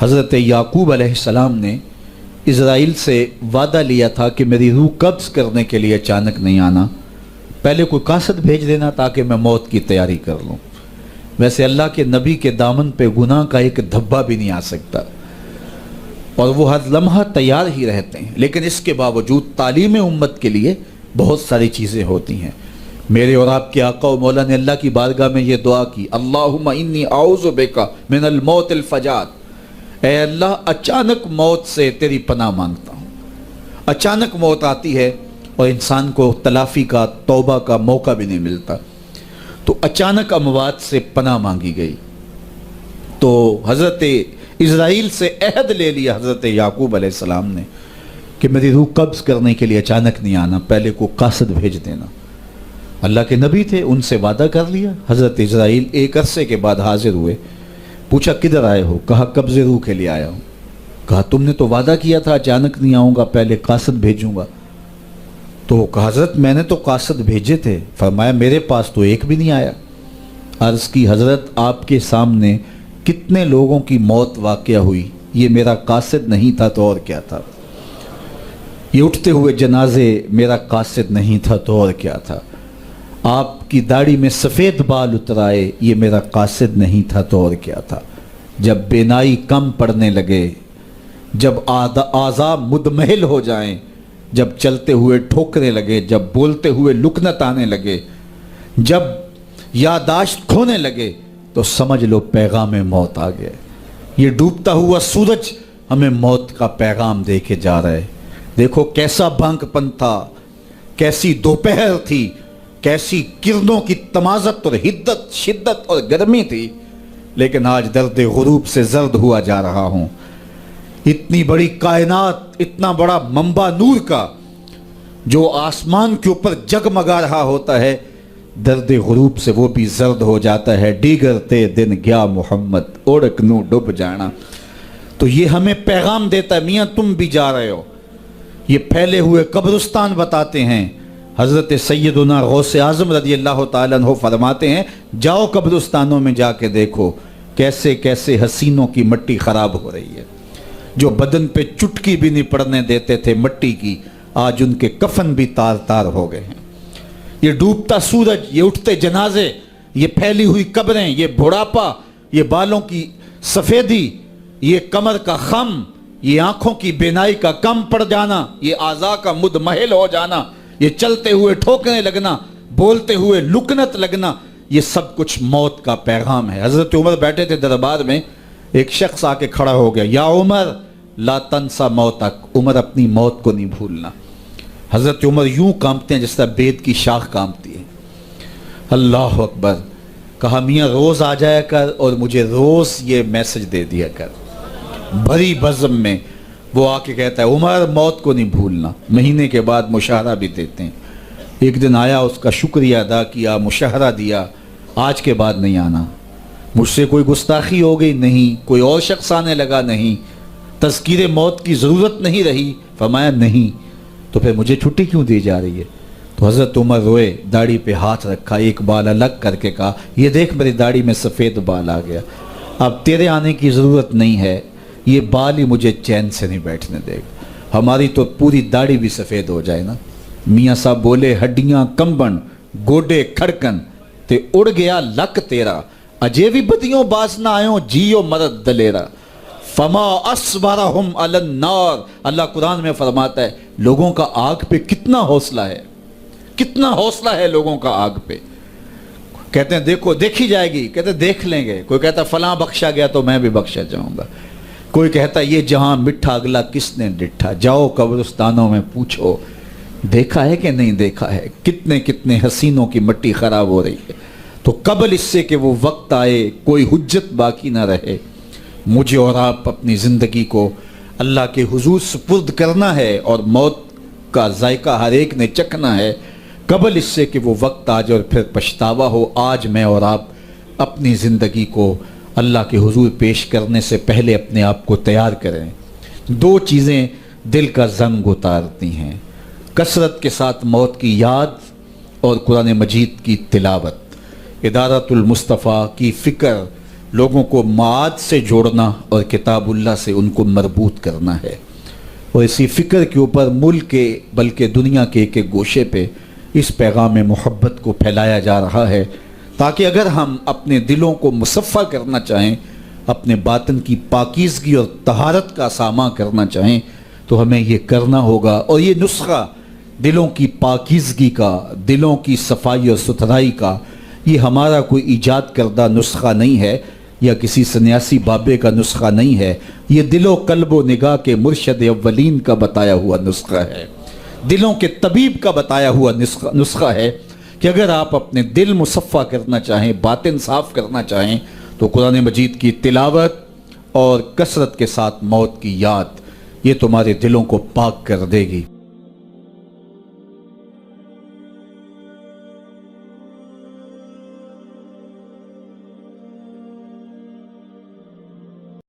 حضرت یعقوب علیہ السلام نے اسرائیل سے وعدہ لیا تھا کہ میری روح قبض کرنے کے لیے اچانک نہیں آنا، پہلے کوئی قاصد بھیج دینا تاکہ میں موت کی تیاری کر لوں۔ ویسے اللہ کے نبی کے دامن پہ گناہ کا ایک دھبا بھی نہیں آ سکتا اور وہ ہر لمحہ تیار ہی رہتے ہیں، لیکن اس کے باوجود تعلیم امت کے لیے بہت ساری چیزیں ہوتی ہیں۔ میرے اور آپ کے آقا و مولا نے اللہ کی بارگاہ میں یہ دعا کی، اللہم انی اعوذ بک من الموت الفجاۃ، اے اللہ اچانک موت سے تیری پناہ مانگتا ہوں۔ اچانک موت آتی ہے اور انسان کو تلافی کا، توبہ کا موقع بھی نہیں ملتا، تو اچانک اموات سے پناہ مانگی گئی۔ تو حضرت اسرائیل سے عہد لے لیا حضرت یعقوب علیہ السلام نے کہ میری روح قبض کرنے کے لیے اچانک نہیں آنا، پہلے کو قاصد بھیج دینا۔ اللہ کے نبی تھے، ان سے وعدہ کر لیا۔ حضرت اسرائیل ایک عرصے کے بعد حاضر ہوئے، پوچھا کدھر آئے ہو؟ کہا قبض روح کے لیے آیا ہوں۔ کہا تم نے تو وعدہ کیا تھا اچانک نہیں آؤں گا، پہلے قاصد بھیجوں گا۔ تو کہا حضرت میں نے تو قاصد بھیجے تھے۔ فرمایا میرے پاس تو ایک بھی نہیں آیا۔ عرض کی حضرت آپ کے سامنے کتنے لوگوں کی موت واقع ہوئی، یہ میرا قاصد نہیں تھا تو اور کیا تھا؟ یہ اٹھتے ہوئے جنازے میرا قاصد نہیں تھا تو اور کیا تھا؟ آپ کی داڑھی میں سفید بال اترائے، یہ میرا قاصد نہیں تھا تو اور کیا تھا؟ جب بینائی کم پڑنے لگے، جب اعضاء مدمحل ہو جائیں، جب چلتے ہوئے ٹھوکنے لگے، جب بولتے ہوئے لکنت آنے لگے، جب یادداشت کھونے لگے، تو سمجھ لو پیغام موت آ گیا۔ یہ ڈوبتا ہوا سورج ہمیں موت کا پیغام دے کے جا رہا ہے۔ دیکھو کیسا بھنک پن تھا، کیسی دوپہر تھی، کیسی کرنوں کی تمازت اور حدت، شدت اور گرمی تھی، لیکن آج درد غروب سے زرد ہوا جا رہا ہوں۔ اتنی بڑی کائنات، اتنا بڑا منبع نور کا جو آسمان کے اوپر جگمگا رہا ہوتا ہے، درد غروب سے وہ بھی زرد ہو جاتا ہے۔ دیگر تے دن گیا محمد، اوڑک نو ڈب جانا۔ تو یہ ہمیں پیغام دیتا ہے، میاں تم بھی جا رہے ہو۔ یہ پھیلے ہوئے قبرستان بتاتے ہیں۔ حضرت سیدنا غوث اعظم رضی اللہ تعالیٰ عنہ فرماتے ہیں جاؤ قبرستانوں میں جا کے دیکھو کیسے کیسے حسینوں کی مٹی خراب ہو رہی ہے۔ جو بدن پہ چٹکی بھی نہیں پڑنے دیتے تھے مٹی کی، آج ان کے کفن بھی تار تار ہو گئے ہیں۔ یہ ڈوبتا سورج، یہ اٹھتے جنازے، یہ پھیلی ہوئی قبریں، یہ بڑھاپا، یہ بالوں کی سفیدی، یہ کمر کا خم، یہ آنکھوں کی بینائی کا کم پڑ جانا، یہ اعضاء کا مدمحل ہو جانا، یہ چلتے ہوئے ٹھوکنے لگنا، بولتے ہوئے لکنت لگنا، یہ سب کچھ موت کا پیغام ہے۔ حضرت عمر بیٹھے تھے دربار میں، ایک شخص آ کے کھڑا ہو گیا، یا عمر لا تنسا موتک، عمر اپنی موت کو نہیں بھولنا۔ حضرت عمر یوں کانپتے ہیں جس طرح بید کی شاخ کانپتی ہے۔ اللہ اکبر۔ کہا میاں روز آ جایا کر اور مجھے روز یہ میسج دے دیا کر۔ بھری بزم میں وہ آ کے کہتا ہے عمر موت کو نہیں بھولنا۔ مہینے کے بعد مشاہرہ بھی دیتے ہیں۔ ایک دن آیا، اس کا شکریہ ادا کیا، مشاہرہ دیا، آج کے بعد نہیں آنا۔ مجھ سے کوئی گستاخی ہو گئی؟ نہیں۔ کوئی اور شخص آنے لگا؟ نہیں۔ تذکیر موت کی ضرورت نہیں رہی؟ فرمایا نہیں۔ تو پھر مجھے چھٹی کیوں دی جا رہی ہے؟ تو حضرت عمر روئے، داڑھی پہ ہاتھ رکھا، ایک بال الگ کر کے کہا یہ دیکھ میری داڑھی میں سفید بال آ گیا، اب تیرے آنے کی ضرورت نہیں ہے، یہ بال ہی مجھے چین سے نہیں بیٹھنے دے گا۔ ہماری تو پوری داڑھی بھی سفید ہو جائے نا۔ میاں صاحب بولے ہڈیاں کمبن، گوڈے کھڑکن تے اڑ گیا لک تیرا، اجے بھی بدیوں باز نہ آئیوں جیو مرد دلیرا، فما اصبرہم علی النار۔ اللہ قرآن میں فرماتا ہے لوگوں کا آگ پہ کتنا حوصلہ ہے، کتنا حوصلہ ہے لوگوں کا آگ پہ۔ کہتے ہیں دیکھو دیکھی جائے گی، کہتے ہیں دیکھ لیں گے۔ کوئی کہتا ہے فلاں بخشا گیا تو میں بھی بخشا جاؤں گا۔ کوئی کہتا ہے یہ جہاں مٹھا اگلا کس نے ڈٹھا، جاؤ قبرستانوں میں پوچھو دیکھا ہے کہ نہیں دیکھا ہے، کتنے کتنے حسینوں کی مٹی خراب ہو رہی ہے۔ تو قبل اس سے کہ وہ وقت آئے کوئی حجت باقی نہ رہے، مجھے اور آپ اپنی زندگی کو اللہ کے حضور سپرد کرنا ہے، اور موت کا ذائقہ ہر ایک نے چکھنا ہے قبل اس سے کہ وہ وقت آ جائے اور پھر پچھتاوا ہو۔ آج میں اور آپ اپنی زندگی کو اللہ کے حضور پیش کرنے سے پہلے اپنے آپ کو تیار کریں۔ دو چیزیں دل کا زنگ اتارتی ہیں، کثرت کے ساتھ موت کی یاد اور قرآن مجید کی تلاوت۔ ادارت المصطفیٰ کی فکر لوگوں کو معاد سے جوڑنا اور کتاب اللہ سے ان کو مربوط کرنا ہے، اور اسی فکر کے اوپر ملک کے بلکہ دنیا کے ایک ایک گوشے پہ اس پیغام محبت کو پھیلایا جا رہا ہے، تاکہ اگر ہم اپنے دلوں کو مصفہ کرنا چاہیں، اپنے باطن کی پاکیزگی اور طہارت کا ساماں کرنا چاہیں، تو ہمیں یہ کرنا ہوگا۔ اور یہ نسخہ دلوں کی پاکیزگی کا، دلوں کی صفائی اور ستھرائی کا، یہ ہمارا کوئی ایجاد کردہ نسخہ نہیں ہے، یا کسی سنیاسی بابے کا نسخہ نہیں ہے، یہ دل و قلب و نگاہ کے مرشد اولین کا بتایا ہوا نسخہ ہے، دلوں کے طبیب کا بتایا ہوا نسخہ ہے کہ اگر آپ اپنے دل مصفہ کرنا چاہیں، باطن صاف کرنا چاہیں، تو قرآن مجید کی تلاوت اور کثرت کے ساتھ موت کی یاد، یہ تمہارے دلوں کو پاک کر دے گی۔